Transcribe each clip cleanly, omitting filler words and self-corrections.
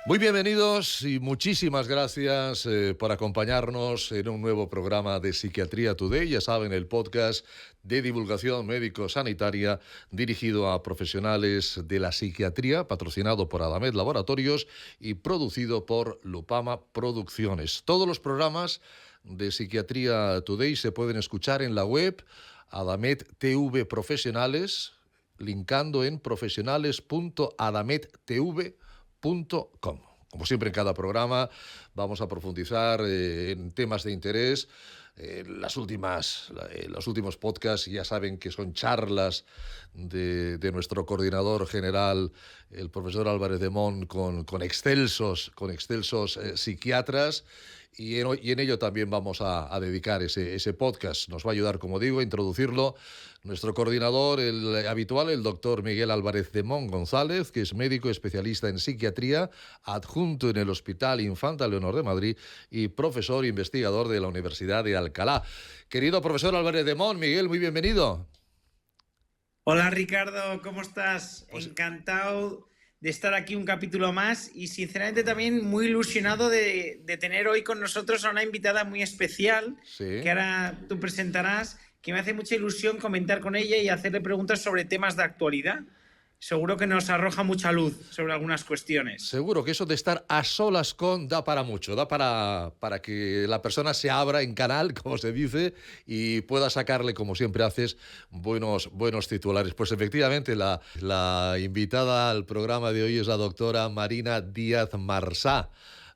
Muy bienvenidos y muchísimas gracias por acompañarnos en un nuevo programa de Psiquiatría Today. Ya saben, el podcast de divulgación médico-sanitaria dirigido a profesionales de la psiquiatría, patrocinado por Adamed Laboratorios y producido por Lupama Producciones. Todos los programas de Psiquiatría Today se pueden escuchar en la web Adamed TV Profesionales, linkando en profesionales.adamedtv.com. Como siempre en cada programa vamos a profundizar en temas de interés. Los últimos podcasts ya saben que son charlas de nuestro coordinador general, el profesor Álvarez de Mon, con excelsos psiquiatras. Y en ello también vamos a dedicar ese podcast. Nos va a ayudar, como digo, a introducirlo nuestro coordinador, el habitual, el doctor Miguel Álvarez de Mon González, que es médico especialista en psiquiatría, adjunto en el Hospital Infanta Leonor de Madrid y profesor investigador de la Universidad de Alcalá. Querido profesor Álvarez de Mon, Miguel, muy bienvenido. Hola Ricardo, ¿cómo estás? Encantado de estar aquí un capítulo más y sinceramente también muy ilusionado de tener hoy con nosotros a una invitada muy especial, Sí. que ahora tú presentarás, que me hace mucha ilusión comentar con ella y hacerle preguntas sobre temas de actualidad. Seguro que nos arroja mucha luz sobre algunas cuestiones. Seguro que eso de estar a solas da para mucho, da para que la persona se abra en canal, como se dice, y pueda sacarle, como siempre haces, buenos titulares. Pues efectivamente, la invitada al programa de hoy es la doctora Marina Díaz Marsá.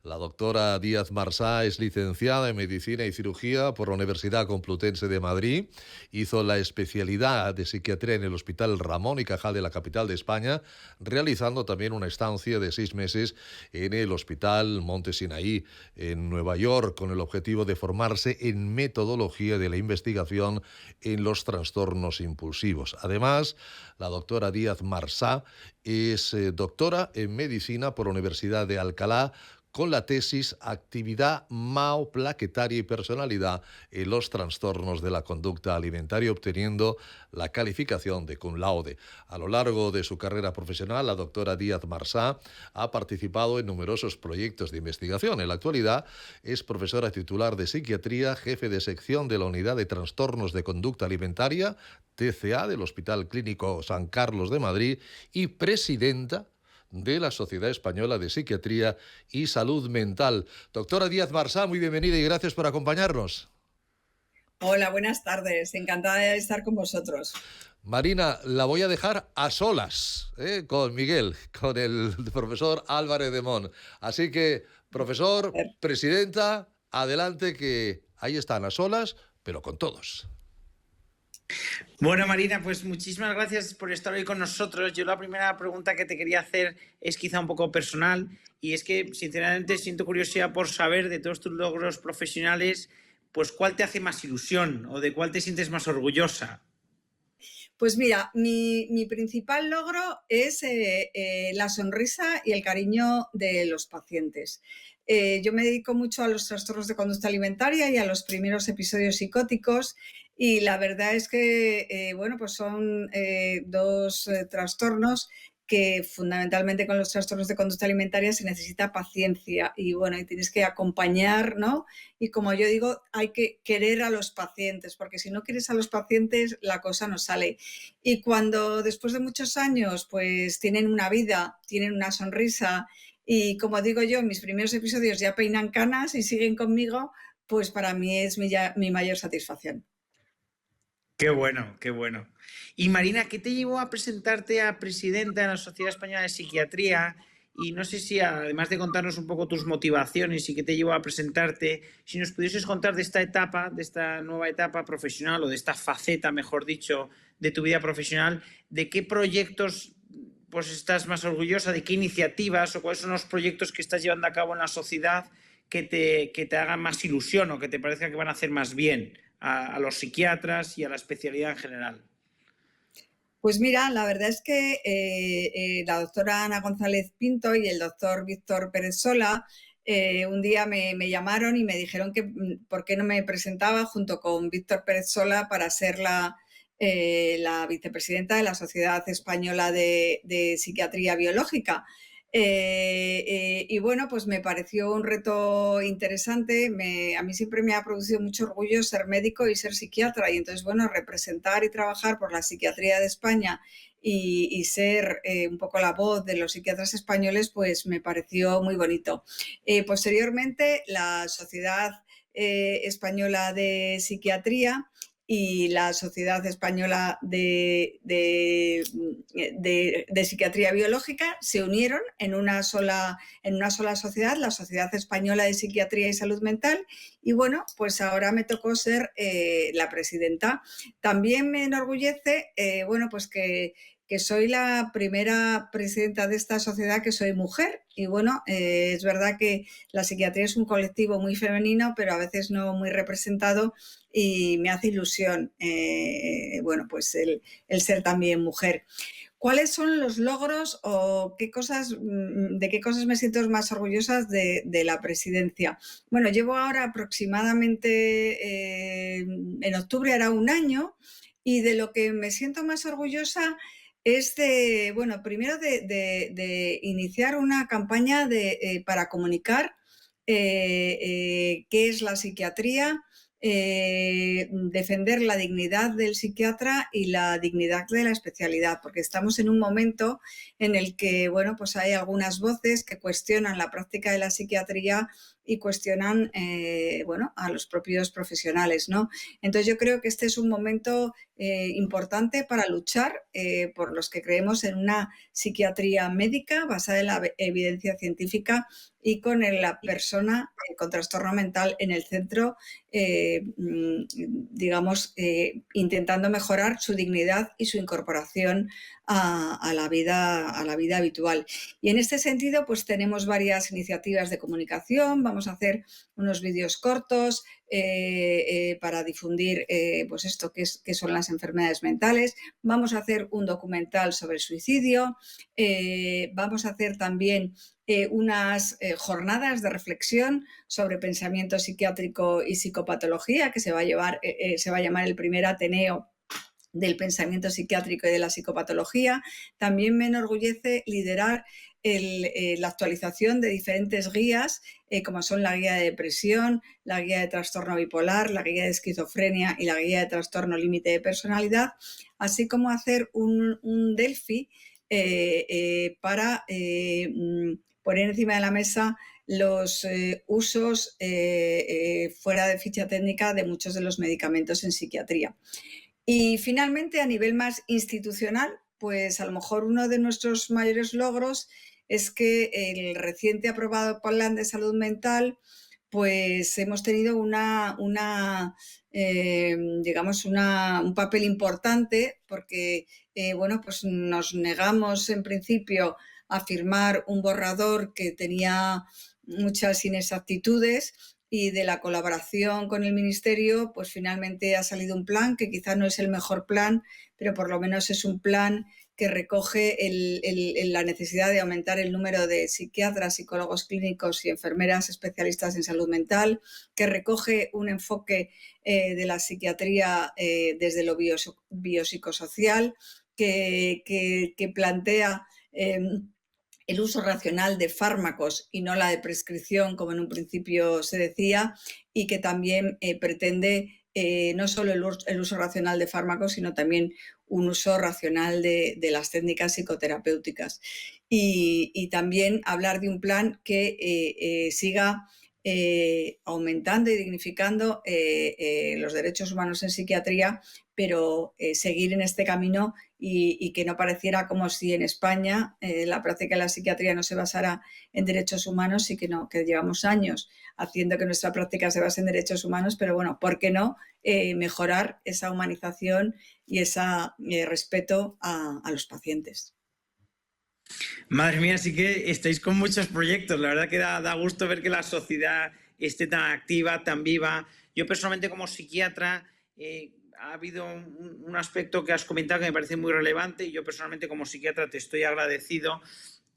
La doctora Díaz Marsá es licenciada en Medicina y Cirugía por la Universidad Complutense de Madrid. Hizo la especialidad de psiquiatría en el Hospital Ramón y Cajal de la capital de España, realizando también una estancia de 6 meses en el Hospital Monte Sinaí, en Nueva York, con el objetivo de formarse en metodología de la investigación en los trastornos impulsivos. Además, la doctora Díaz Marsá es doctora en Medicina por la Universidad de Alcalá, con la tesis Actividad Mao-Plaquetaria y Personalidad en los trastornos de la conducta alimentaria, obteniendo la calificación de cum laude. A lo largo de su carrera profesional, la doctora Díaz Marsá ha participado en numerosos proyectos de investigación. En la actualidad es profesora titular de psiquiatría, jefe de sección de la Unidad de Trastornos de Conducta Alimentaria, TCA, del Hospital Clínico San Carlos de Madrid, y presidenta de la Sociedad Española de Psiquiatría y Salud Mental. Doctora Díaz Marsá, muy bienvenida y gracias por acompañarnos. Hola, buenas tardes. Encantada de estar con vosotros. Marina, la voy a dejar a solas con Miguel, con el profesor Álvarez de Mon. Así que, profesor, presidenta, adelante, que ahí están a solas, pero con todos. Bueno, Marina, pues muchísimas gracias por estar hoy con nosotros. Yo la primera pregunta que te quería hacer es quizá un poco personal y es que, sinceramente, siento curiosidad por saber de todos tus logros profesionales, pues cuál te hace más ilusión o de cuál te sientes más orgullosa. Pues mira, mi principal logro es la sonrisa y el cariño de los pacientes. Yo me dedico mucho a los trastornos de conducta alimentaria y a los primeros episodios psicóticos y la verdad es que, bueno, pues son dos trastornos que fundamentalmente con los trastornos de conducta alimentaria se necesita paciencia y bueno, y tienes que acompañar, ¿no? Y como yo digo, hay que querer a los pacientes, porque si no quieres a los pacientes, la cosa no sale. Y cuando después de muchos años, pues tienen una vida, tienen una sonrisa y como digo yo, mis primeros episodios ya peinan canas y siguen conmigo, pues para mí es mi mayor satisfacción. Qué bueno, qué bueno. Y Marina, ¿qué te llevó a presentarte a presidenta de la Sociedad Española de Psiquiatría? Y no sé si, además de contarnos un poco tus motivaciones y qué te llevó a presentarte, si nos pudieses contar de esta etapa, de esta nueva etapa profesional o de esta faceta, mejor dicho, de tu vida profesional, ¿de qué proyectos pues estás más orgullosa, de qué iniciativas o cuáles son los proyectos que estás llevando a cabo en la sociedad que te hagan más ilusión o que te parezca que van a hacer más bien a los psiquiatras y a la especialidad en general? Pues mira, la verdad es que la doctora Ana González Pinto y el doctor Víctor Pérez Sola un día me llamaron y me dijeron que por qué no me presentaba junto con Víctor Pérez Sola para ser la vicepresidenta de la Sociedad Española de Psiquiatría Biológica. Y bueno, pues me pareció un reto interesante. A mí siempre me ha producido mucho orgullo ser médico y ser psiquiatra. Y entonces, bueno, representar y trabajar por la psiquiatría de España y ser un poco la voz de los psiquiatras españoles, pues me pareció muy bonito. Posteriormente, la Sociedad Española de Psiquiatría y la Sociedad Española de Psiquiatría Biológica se unieron en una sola sociedad, la Sociedad Española de Psiquiatría y Salud Mental, y bueno, pues ahora me tocó ser la presidenta. También me enorgullece, bueno, pues que soy la primera presidenta de esta sociedad que soy mujer. Y bueno, es verdad que la psiquiatría es un colectivo muy femenino, pero a veces no muy representado, y me hace ilusión, bueno, pues el ser también mujer. ¿Cuáles son los logros o de qué cosas me siento más orgullosa de la presidencia? Bueno, llevo ahora aproximadamente, en octubre hará un año, y de lo que me siento más orgullosa es de, bueno, primero de iniciar una campaña para comunicar qué es la psiquiatría, defender la dignidad del psiquiatra y la dignidad de la especialidad, porque estamos en un momento en el que, bueno, pues hay algunas voces que cuestionan la práctica de la psiquiatría y cuestionan, bueno, a los propios profesionales, ¿no? Entonces yo creo que este es un momento importante para luchar por los que creemos en una psiquiatría médica basada en la evidencia científica y con la persona con trastorno mental en el centro, digamos, intentando mejorar su dignidad y su incorporación a la vida habitual. Y en este sentido, pues tenemos varias iniciativas de comunicación. Vamos a hacer unos vídeos cortos para difundir pues esto que son las enfermedades mentales. Vamos a hacer un documental sobre suicidio. Vamos a hacer también unas jornadas de reflexión sobre pensamiento psiquiátrico y psicopatología, que se va a llamar el primer Ateneo del pensamiento psiquiátrico y de la psicopatología. También me enorgullece liderar la actualización de diferentes guías, como son la guía de depresión, la guía de trastorno bipolar, la guía de esquizofrenia y la guía de trastorno límite de personalidad, así como hacer un Delphi para poner encima de la mesa los usos fuera de ficha técnica de muchos de los medicamentos en psiquiatría. Y finalmente, a nivel más institucional, pues a lo mejor uno de nuestros mayores logros es que el reciente aprobado Plan de Salud Mental, pues hemos tenido digamos, un papel importante, porque bueno, pues nos negamos en principio a firmar un borrador que tenía muchas inexactitudes, y de la colaboración con el Ministerio, pues finalmente ha salido un plan que quizá no es el mejor plan, pero por lo menos es un plan que recoge la necesidad de aumentar el número de psiquiatras, psicólogos clínicos y enfermeras especialistas en salud mental, que recoge un enfoque de la psiquiatría desde lo biopsicosocial, que plantea el uso racional de fármacos y no la de prescripción, como en un principio se decía, y que también pretende no solo el uso racional de fármacos, sino también un uso racional de las técnicas psicoterapéuticas. Y también hablar de un plan que siga aumentando y dignificando los derechos humanos en psiquiatría, pero seguir en este camino y que no pareciera como si en España la práctica de la psiquiatría no se basara en derechos humanos, y que no, que llevamos años haciendo que nuestra práctica se base en derechos humanos, pero bueno, ¿por qué no mejorar esa humanización y ese respeto a los pacientes? Madre mía, sí que estáis con muchos proyectos. La verdad que da gusto ver que la sociedad esté tan activa, tan viva. Yo personalmente como psiquiatra ha habido un aspecto que has comentado que me parece muy relevante, y yo personalmente como psiquiatra te estoy agradecido,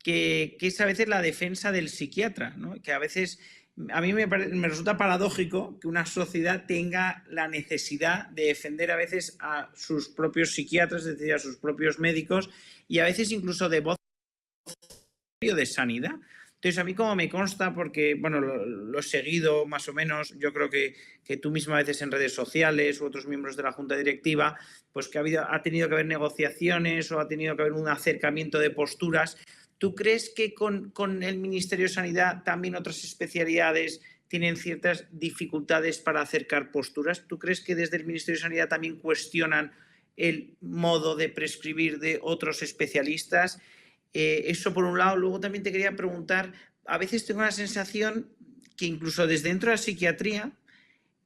que es a veces la defensa del psiquiatra, ¿no? Que a veces a mí me resulta paradójico que una sociedad tenga la necesidad de defender a veces a sus propios psiquiatras, es decir, a sus propios médicos, y a veces incluso de voz de Sanidad. Entonces, a mí como me consta, porque bueno, lo he seguido más o menos, yo creo que tú misma a veces en redes sociales u otros miembros de la Junta Directiva, pues que ha tenido que haber negociaciones o ha tenido que haber un acercamiento de posturas. ¿Tú crees que con el Ministerio de Sanidad también otras especialidades tienen ciertas dificultades para acercar posturas? ¿Tú crees que desde el Ministerio de Sanidad también cuestionan el modo de prescribir de otros especialistas? Eso por un lado. Luego también te quería preguntar, a veces tengo la sensación que incluso desde dentro de la psiquiatría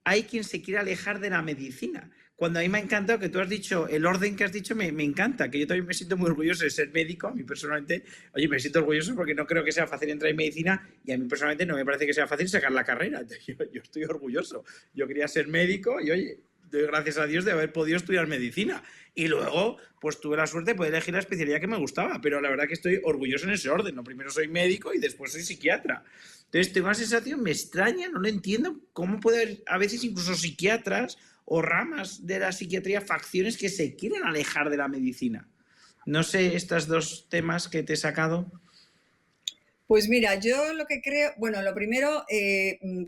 hay quien se quiere alejar de la medicina. Cuando a mí me ha encantado que tú has dicho, el orden que has dicho me encanta, que yo también me siento muy orgulloso de ser médico. A mí personalmente, oye, me siento orgulloso porque no creo que sea fácil entrar en medicina y a mí personalmente no me parece que sea fácil sacar la carrera. Entonces, yo estoy orgulloso. Yo quería ser médico y, oye, doy gracias a Dios de haber podido estudiar medicina. Y luego, pues tuve la suerte de poder elegir la especialidad que me gustaba, pero la verdad que estoy orgulloso en ese orden. No, primero soy médico y después soy psiquiatra. Entonces tengo una sensación, me extraña, no lo entiendo, cómo puede haber a veces incluso psiquiatras o ramas de la psiquiatría, facciones que se quieren alejar de la medicina. No sé, estos dos temas que te he sacado. Pues mira, yo lo que creo, bueno, lo primero,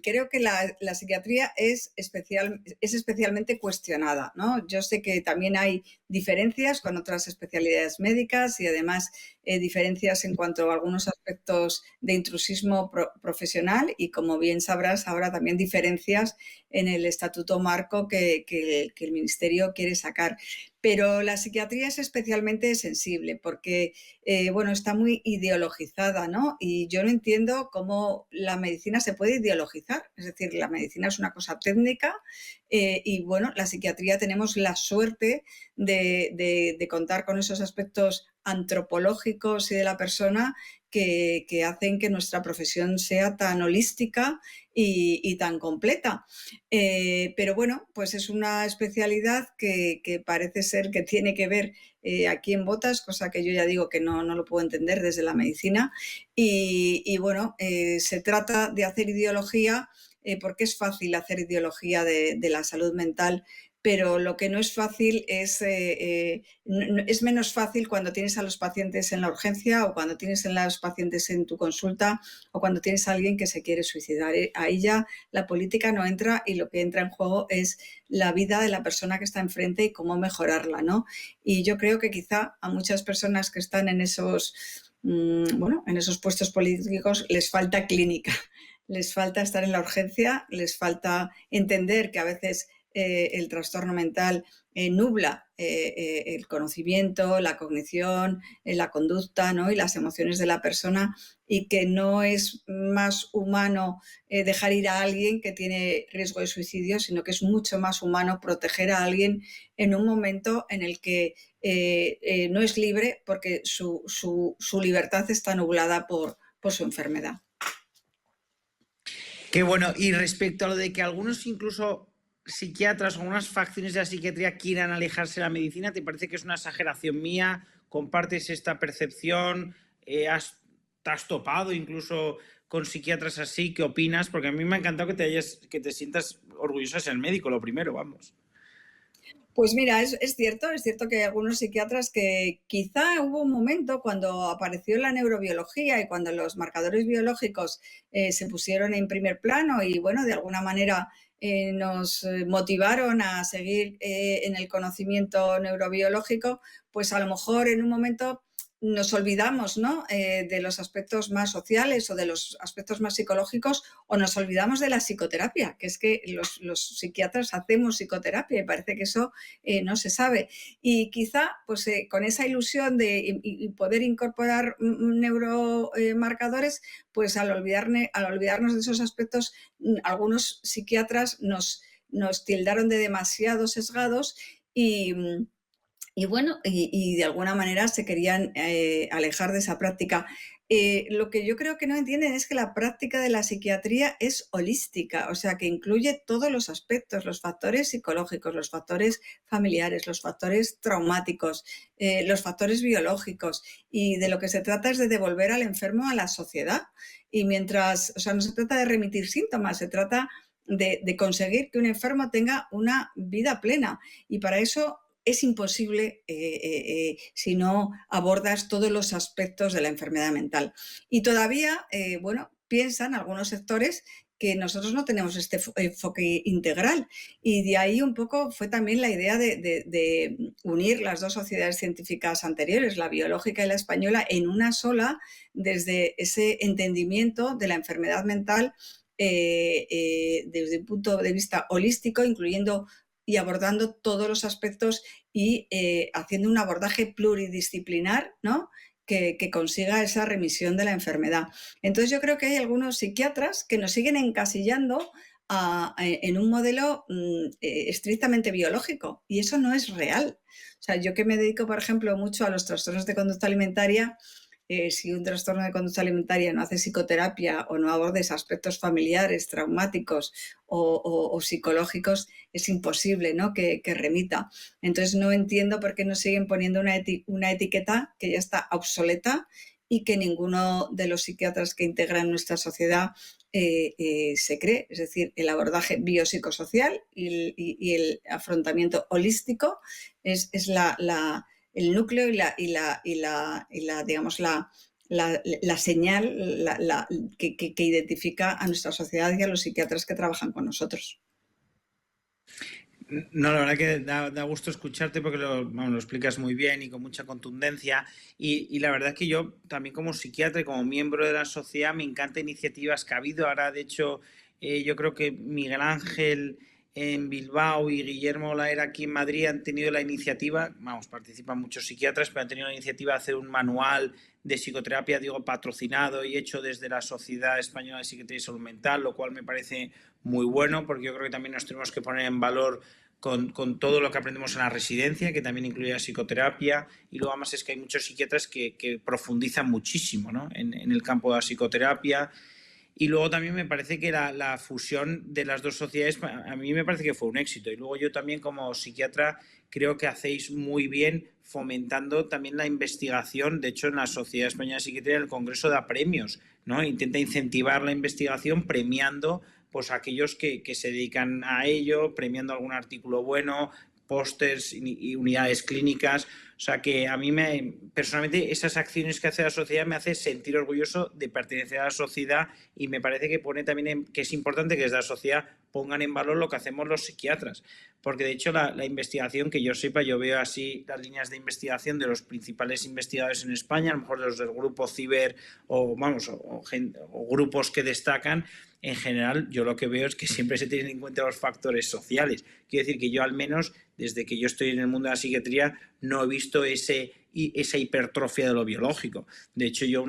creo que la psiquiatría es especialmente cuestionada, ¿no? Yo sé que también hay diferencias con otras especialidades médicas y además diferencias en cuanto a algunos aspectos de intrusismo profesional y, como bien sabrás, ahora también diferencias en el estatuto marco que el Ministerio quiere sacar. Pero la psiquiatría es especialmente sensible porque, bueno, está muy ideologizada, ¿no? Y yo no entiendo cómo la medicina se puede ideologizar. Es decir, la medicina es una cosa técnica y, bueno, la psiquiatría tenemos la suerte de contar con esos aspectos antropológicos y de la persona que hacen que nuestra profesión sea tan holística y tan completa. Pero bueno, pues es una especialidad que parece ser que tiene que ver aquí en botas, cosa que yo ya digo que no lo puedo entender desde la medicina. Y bueno, se trata de hacer ideología porque es fácil hacer ideología de la salud mental, pero lo que no es fácil es menos fácil cuando tienes a los pacientes en la urgencia o cuando tienes a los pacientes en tu consulta o cuando tienes a alguien que se quiere suicidar. Ahí ya la política no entra y lo que entra en juego es la vida de la persona que está enfrente y cómo mejorarla, ¿no? Y yo creo que quizá a muchas personas que están en esos, en esos puestos políticos les falta clínica, les falta estar en la urgencia, les falta entender que a veces el trastorno mental nubla el conocimiento, la cognición, la conducta, ¿no? Y las emociones de la persona, y que no es más humano dejar ir a alguien que tiene riesgo de suicidio, sino que es mucho más humano proteger a alguien en un momento en el que no es libre porque su libertad está nublada por su enfermedad. Qué bueno. Y respecto a lo de que algunos incluso psiquiatras o algunas facciones de la psiquiatría quieran alejarse de la medicina, ¿te parece que es una exageración mía? ¿Compartes esta percepción? ¿Te has topado incluso con psiquiatras así? ¿Qué opinas? Porque a mí me ha encantado que te sientas orgullosa de ser médico, lo primero, vamos. Pues mira, es cierto que hay algunos psiquiatras que quizá hubo un momento cuando apareció la neurobiología y cuando los marcadores biológicos se pusieron en primer plano y, bueno, de alguna manera nos motivaron a seguir en el conocimiento neurobiológico, pues a lo mejor en un momento nos olvidamos, ¿no? De los aspectos más sociales o de los aspectos más psicológicos, o nos olvidamos de la psicoterapia, que es que los psiquiatras hacemos psicoterapia y parece que eso no se sabe. Y quizá pues, con esa ilusión de poder incorporar neuromarcadores, pues al olvidarnos de esos aspectos, algunos psiquiatras nos tildaron de demasiado sesgados y bueno, y de alguna manera se querían alejar de esa práctica. Lo que yo creo que no entienden es que la práctica de la psiquiatría es holística, o sea, que incluye todos los aspectos, los factores psicológicos, los factores familiares, los factores traumáticos, los factores biológicos, y de lo que se trata es de devolver al enfermo a la sociedad. Y mientras, o sea, no se trata de remitir síntomas, se trata de conseguir que un enfermo tenga una vida plena. Y para eso es imposible si no abordas todos los aspectos de la enfermedad mental. Y todavía, piensan algunos sectores que nosotros no tenemos este enfoque integral, y de ahí un poco fue también la idea de unir las dos sociedades científicas anteriores, la biológica y la española, en una sola, desde ese entendimiento de la enfermedad mental desde un punto de vista holístico, incluyendo y abordando todos los aspectos y haciendo un abordaje pluridisciplinar, ¿no?, que consiga esa remisión de la enfermedad. Entonces yo creo que hay algunos psiquiatras que nos siguen encasillando en un modelo estrictamente biológico, y eso no es real. O sea, yo que me dedico, por ejemplo, mucho a los trastornos de conducta alimentaria, si un trastorno de conducta alimentaria no hace psicoterapia o no abordes aspectos familiares, traumáticos o psicológicos, es imposible, ¿no?, que remita. Entonces no entiendo por qué nos siguen poniendo una etiqueta que ya está obsoleta y que ninguno de los psiquiatras que integran nuestra sociedad se cree. Es decir, el abordaje biopsicosocial y el afrontamiento holístico es el núcleo digamos, la señal que identifica a nuestra sociedad y a los psiquiatras que trabajan con nosotros. No, la verdad que da gusto escucharte porque lo explicas muy bien y con mucha contundencia. Y la verdad es que yo también como psiquiatra y como miembro de la sociedad me encantan iniciativas que ha habido. Ahora, de hecho, yo creo que Miguel Ángel en Bilbao y Guillermo Laera aquí en Madrid han tenido la iniciativa, participan muchos psiquiatras, pero han tenido la iniciativa de hacer un manual de psicoterapia, patrocinado y hecho desde la Sociedad Española de Psiquiatría y Salud Mental, lo cual me parece muy bueno, porque yo creo que también nos tenemos que poner en valor con todo lo que aprendemos en la residencia, que también incluye la psicoterapia, y luego además es que hay muchos psiquiatras que profundizan muchísimo, ¿no?, en el campo de la psicoterapia. Y luego también me parece que la fusión de las dos sociedades, a mí me parece que fue un éxito. Y luego yo también como psiquiatra creo que hacéis muy bien fomentando también la investigación. De hecho, en la Sociedad Española de Psiquiatría el Congreso da premios, ¿no? Intenta incentivar la investigación premiando pues a aquellos que se dedican a ello, premiando algún artículo bueno, pósters y unidades clínicas. O sea que a mí personalmente esas acciones que hace la sociedad me hace sentir orgulloso de pertenecer a la sociedad, y me parece que pone también que es importante que desde la sociedad pongan en valor lo que hacemos los psiquiatras, porque de hecho la investigación, que yo sepa, yo veo así las líneas de investigación de los principales investigadores en España, a lo mejor de los del grupo Ciber o grupos que destacan. En general, yo lo que veo es que siempre se tienen en cuenta los factores sociales. Quiero decir que yo, al menos, desde que yo estoy en el mundo de la psiquiatría, no he visto esa hipertrofia de lo biológico. De hecho, yo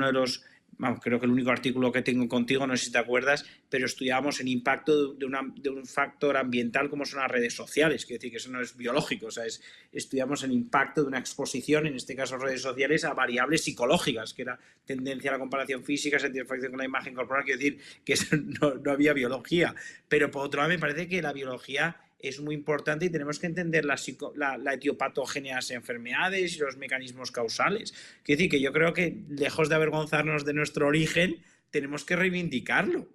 creo que el único artículo que tengo contigo, no sé si te acuerdas, pero estudiábamos el impacto de un factor ambiental como son las redes sociales. Quiero decir que eso no es biológico, o sea, estudiamos el impacto de una exposición, en este caso redes sociales, a variables psicológicas, que era tendencia a la comparación física, satisfacción con la imagen corporal. Quiero decir que eso no había biología. Pero por otro lado me parece que la biología es muy importante y tenemos que entender la etiopatogenia de las enfermedades y los mecanismos causales. Quiero decir que yo creo que, lejos de avergonzarnos de nuestro origen, tenemos que reivindicarlo.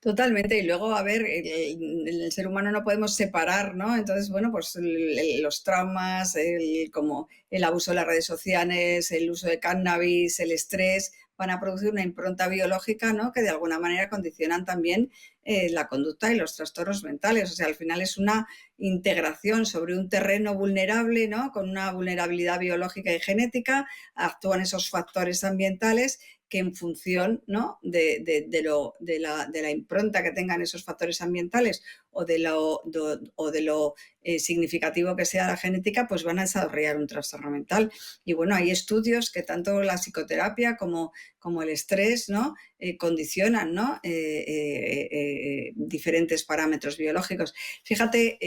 Totalmente. Y luego, a ver, el ser humano no podemos separar, ¿no? Entonces, bueno, pues los traumas, como el abuso de las redes sociales, el uso de cannabis, el estrés, van a producir una impronta biológica, ¿no?, que de alguna manera condicionan también la conducta y los trastornos mentales. O sea, al final es una integración sobre un terreno vulnerable, ¿no?, con una vulnerabilidad biológica y genética. Actúan esos factores ambientales que, en función, ¿no?, de la impronta que tengan esos factores ambientales o de lo significativo que sea la genética, pues van a desarrollar un trastorno mental. Y bueno, hay estudios que tanto la psicoterapia como el estrés, ¿no?, condicionan, ¿no?, diferentes parámetros biológicos. Fíjate,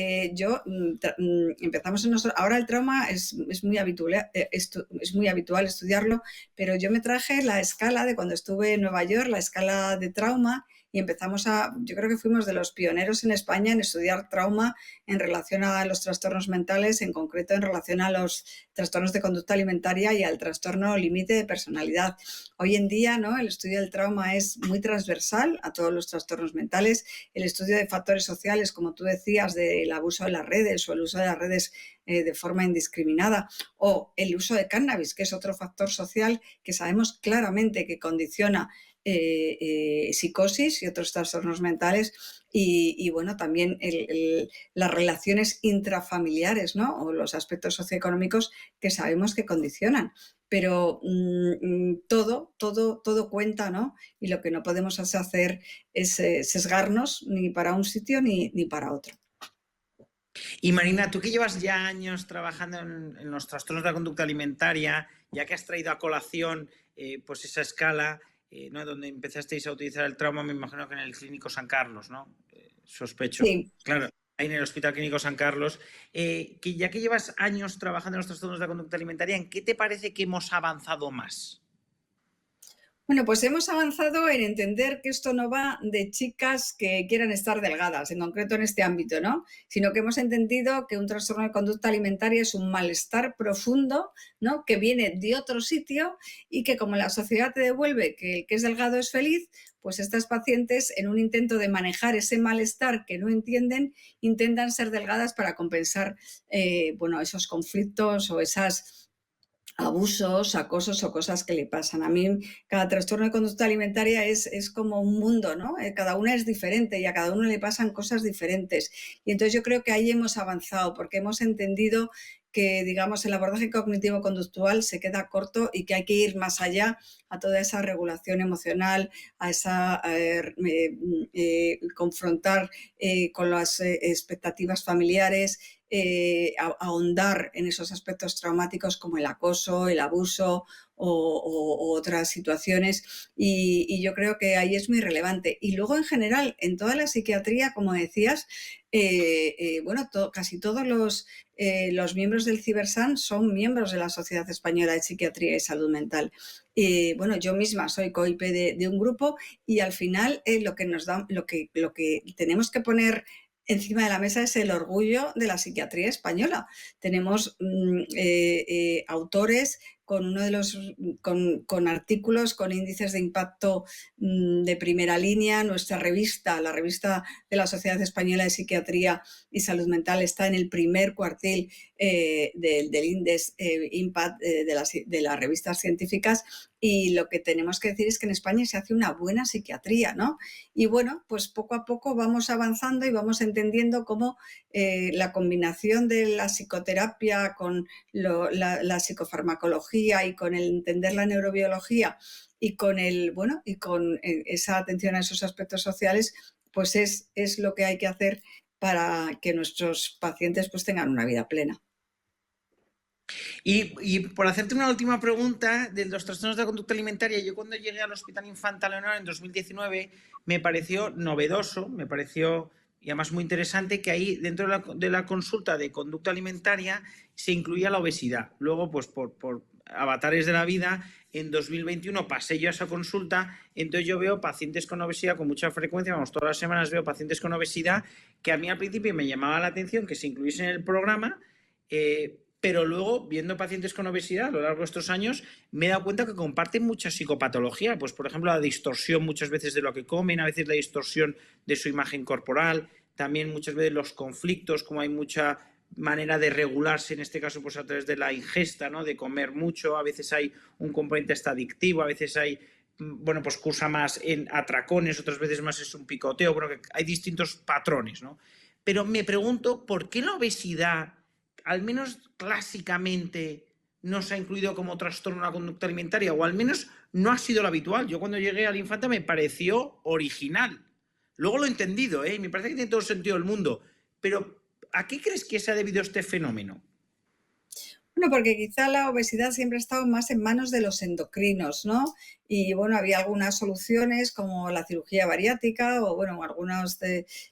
empezamos ahora el trauma es muy habitual estudiarlo, pero yo me traje la escala de cuando estuve en Nueva York, la escala de trauma, y yo creo que fuimos de los pioneros en España en estudiar trauma en relación a los trastornos mentales, en concreto en relación a los trastornos de conducta alimentaria y al trastorno límite de personalidad. Hoy en día, ¿no?, el estudio del trauma es muy transversal a todos los trastornos mentales. El estudio de factores sociales, como tú decías, del abuso de las redes o el uso de las redes de forma indiscriminada, o el uso de cannabis, que es otro factor social que sabemos claramente que condiciona psicosis y otros trastornos mentales, y bueno, también las relaciones intrafamiliares, ¿no?, o los aspectos socioeconómicos que sabemos que condicionan. Pero todo cuenta, ¿no? Y lo que no podemos hacer es sesgarnos ni para un sitio ni para otro. Y Marina, tú que llevas ya años trabajando en los trastornos de la conducta alimentaria, ya que has traído a colación pues esa escala, ¿no?, donde empezasteis a utilizar el trauma, me imagino que en el Clínico San Carlos, ¿no? Sospecho. Sí. Claro, ahí en el Hospital Clínico San Carlos. Que ya que llevas años trabajando en los trastornos de la conducta alimentaria, ¿en qué te parece que hemos avanzado más? Bueno, pues hemos avanzado en entender que esto no va de chicas que quieran estar delgadas, en concreto en este ámbito, ¿no? Sino que hemos entendido que un trastorno de conducta alimentaria es un malestar profundo, ¿no?, que viene de otro sitio y que, como la sociedad te devuelve que el que es delgado es feliz, pues estas pacientes, en un intento de manejar ese malestar que no entienden, intentan ser delgadas para compensar bueno, esos conflictos o esas abusos, acosos o cosas que le pasan. A mí cada trastorno de conducta alimentaria es como un mundo, ¿no? Cada una es diferente y a cada uno le pasan cosas diferentes. Y entonces yo creo que ahí hemos avanzado porque hemos entendido que, digamos, el abordaje cognitivo-conductual se queda corto y que hay que ir más allá a toda esa regulación emocional, a esa confrontar con las expectativas familiares, ahondar en esos aspectos traumáticos como el acoso, el abuso o otras situaciones, y yo creo que ahí es muy relevante. Y luego, en general, en toda la psiquiatría, como decías, bueno, casi todos los miembros del Cibersan son miembros de la Sociedad Española de Psiquiatría y Salud Mental. Bueno, yo misma soy coip de un grupo, y al final lo que tenemos que poner encima de la mesa es el orgullo de la psiquiatría española. Tenemos autores con artículos, con índices de impacto de primera línea. Nuestra revista, la revista de la Sociedad Española de Psiquiatría y Salud Mental, está en el primer cuartil del índice Impact de las revistas científicas, y lo que tenemos que decir es que en España se hace una buena psiquiatría, ¿no? Y bueno, pues poco a poco vamos avanzando y vamos entendiendo cómo la combinación de la psicoterapia con la psicofarmacología y con el entender la neurobiología y con esa atención a esos aspectos sociales, pues es lo que hay que hacer para que nuestros pacientes pues tengan una vida plena. Y por hacerte una última pregunta de los trastornos de la conducta alimentaria, yo cuando llegué al Hospital Infanta Leonor en 2019 me pareció novedoso, me pareció y además muy interesante que ahí dentro de la consulta de conducta alimentaria se incluía la obesidad. Luego, pues por avatares de la vida, en 2021 pasé yo a esa consulta, entonces yo veo pacientes con obesidad con mucha frecuencia, vamos, todas las semanas veo pacientes con obesidad que a mí al principio me llamaba la atención que se incluyese en el programa, pero luego, viendo pacientes con obesidad a lo largo de estos años, me he dado cuenta que comparten mucha psicopatología. Pues, por ejemplo, la distorsión muchas veces de lo que comen, a veces la distorsión de su imagen corporal, también muchas veces los conflictos, como hay mucha manera de regularse, en este caso, pues a través de la ingesta, ¿no?, de comer mucho, a veces hay un componente hasta adictivo, a veces hay, bueno, pues cursa más en atracones, otras veces más es un picoteo, bueno, que hay distintos patrones, ¿no? Pero me pregunto, ¿por qué la obesidad, al menos clásicamente, no se ha incluido como trastorno de la conducta alimentaria, o al menos no ha sido lo habitual? Yo cuando llegué al Infanta me pareció original. Luego lo he entendido, y me parece que tiene todo el sentido del mundo. Pero, ¿a qué crees que se ha debido este fenómeno? Bueno, porque quizá la obesidad siempre ha estado más en manos de los endocrinos, ¿no? Y bueno, había algunas soluciones como la cirugía bariátrica o bueno, algunas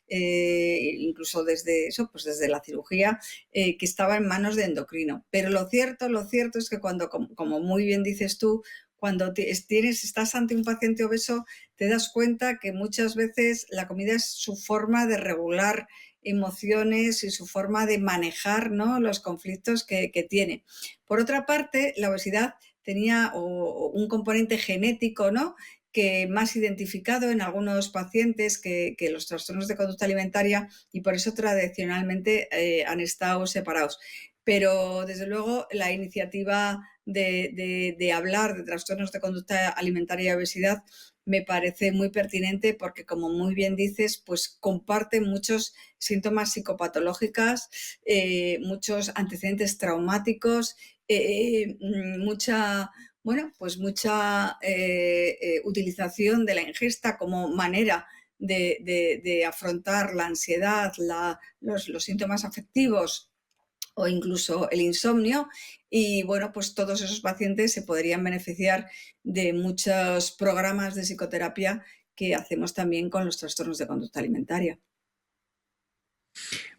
incluso desde eso, pues desde la cirugía que estaba en manos de endocrino. Pero lo cierto es que cuando, como muy bien dices tú, cuando estás ante un paciente obeso, te das cuenta que muchas veces la comida es su forma de regular emociones y su forma de manejar, ¿no?, los conflictos que tiene. Por otra parte, la obesidad tenía un componente genético, ¿no?, que más identificado en algunos pacientes que los trastornos de conducta alimentaria, y por eso tradicionalmente han estado separados. Pero desde luego la iniciativa de hablar de trastornos de conducta alimentaria y obesidad me parece muy pertinente porque, como muy bien dices, pues comparte muchos síntomas psicopatológicos, muchos antecedentes traumáticos, mucha utilización de la ingesta como manera de afrontar la ansiedad, los síntomas afectivos o incluso el insomnio. Y bueno, pues todos esos pacientes se podrían beneficiar de muchos programas de psicoterapia que hacemos también con los trastornos de conducta alimentaria.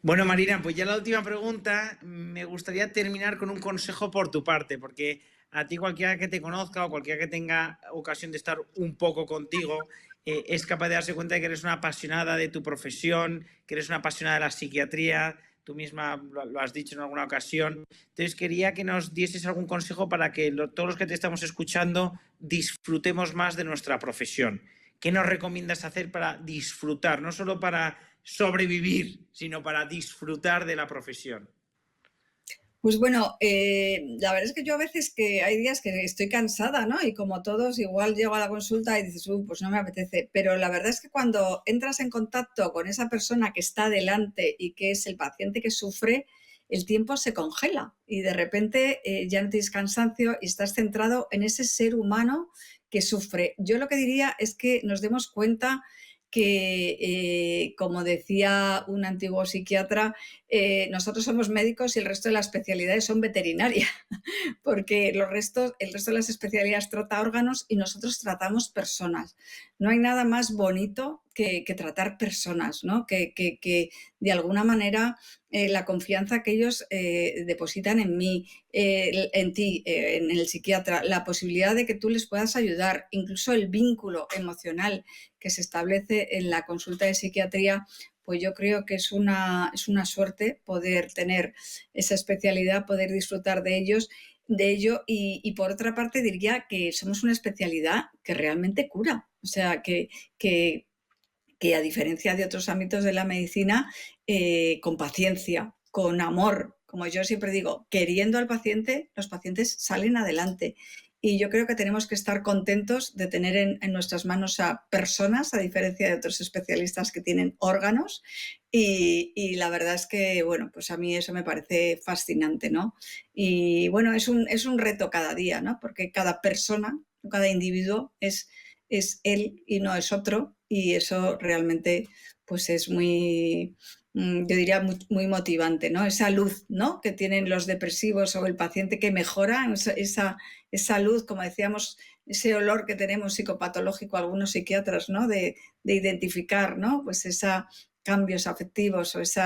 Bueno, Marina, pues ya la última pregunta, me gustaría terminar con un consejo por tu parte, porque a ti cualquiera que te conozca o cualquiera que tenga ocasión de estar un poco contigo, es capaz de darse cuenta de que eres una apasionada de tu profesión, que eres una apasionada de la psiquiatría, tú misma lo has dicho en alguna ocasión. Entonces quería que nos dieses algún consejo para que todos los que te estamos escuchando disfrutemos más de nuestra profesión. ¿Qué nos recomiendas hacer para disfrutar, no solo para sobrevivir, sino para disfrutar de la profesión? Pues bueno, la verdad es que yo a veces que hay días que estoy cansada, ¿no? Y como todos, igual llego a la consulta y dices, pues no me apetece. Pero la verdad es que cuando entras en contacto con esa persona que está delante y que es el paciente que sufre, el tiempo se congela y de repente ya no tienes cansancio y estás centrado en ese ser humano que sufre. Yo lo que diría es que nos demos cuenta que, como decía un antiguo psiquiatra, nosotros somos médicos y el resto de las especialidades son veterinarias, porque el resto de las especialidades trata órganos y nosotros tratamos personas. No hay nada más bonito que tratar personas, ¿no? Que de alguna manera la confianza que ellos depositan en mí, en ti, en el psiquiatra, la posibilidad de que tú les puedas ayudar, incluso el vínculo emocional que se establece en la consulta de psiquiatría, pues yo creo que es una suerte poder tener esa especialidad, poder disfrutar de ello y por otra parte diría que somos una especialidad que realmente cura, o sea, que a diferencia de otros ámbitos de la medicina, con paciencia, con amor, como yo siempre digo, queriendo al paciente, los pacientes salen adelante. Y yo creo que tenemos que estar contentos de tener en nuestras manos a personas, a diferencia de otros especialistas que tienen órganos. Y la verdad es que, bueno, pues a mí eso me parece fascinante, ¿no? Y bueno, es un reto cada día, ¿no? Porque cada persona, cada individuo es él y no es otro. Y eso realmente, pues es muy, yo diría, muy motivante, ¿no? Esa luz, ¿no?, que tienen los depresivos o el paciente que mejora, esa luz, como decíamos, ese olor que tenemos psicopatológico algunos psiquiatras, ¿no?, de identificar, ¿no?, pues esos cambios afectivos o ese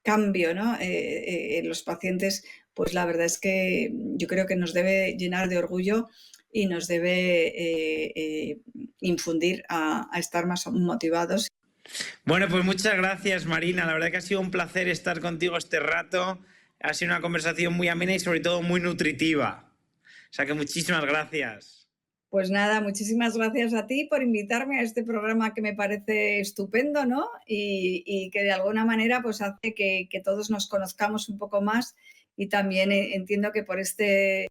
cambio, ¿no?, en los pacientes, pues la verdad es que yo creo que nos debe llenar de orgullo y nos debe infundir a estar más motivados. Bueno, pues muchas gracias, Marina. La verdad que ha sido un placer estar contigo este rato. Ha sido una conversación muy amena y sobre todo muy nutritiva. O sea que muchísimas gracias. Pues nada, muchísimas gracias a ti por invitarme a este programa que me parece estupendo, ¿no? Y que de alguna manera pues hace que todos nos conozcamos un poco más y también entiendo que por este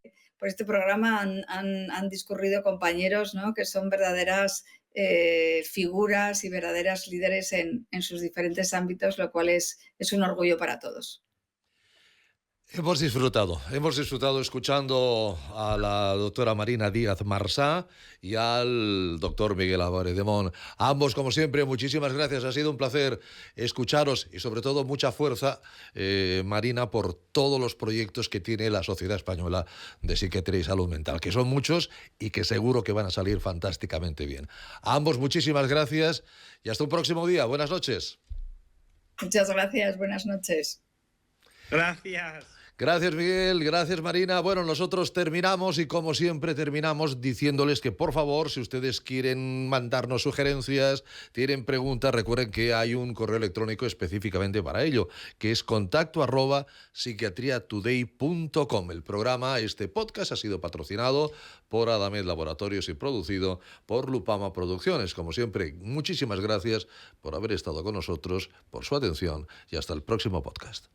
programa han discurrido compañeros, ¿no?, que son verdaderas figuras y verdaderas líderes en sus diferentes ámbitos, lo cual es un orgullo para todos. Hemos disfrutado escuchando a la doctora Marina Díaz Marsá y al doctor Miguel Álvarez de Mon. A ambos, como siempre, muchísimas gracias. Ha sido un placer escucharos y sobre todo mucha fuerza, Marina, por todos los proyectos que tiene la Sociedad Española de Psiquiatría y Salud Mental, que son muchos y que seguro que van a salir fantásticamente bien. A ambos, muchísimas gracias y hasta un próximo día. Buenas noches. Muchas gracias. Buenas noches. Gracias. Gracias, Miguel. Gracias, Marina. Bueno, nosotros terminamos y como siempre terminamos diciéndoles que por favor, si ustedes quieren mandarnos sugerencias, tienen preguntas, recuerden que hay un correo electrónico específicamente para ello, que es contacto@psiquiatriatoday.com. El programa, este podcast, ha sido patrocinado por Adamed Laboratorios y producido por Lupama Producciones. Como siempre, muchísimas gracias por haber estado con nosotros, por su atención y hasta el próximo podcast.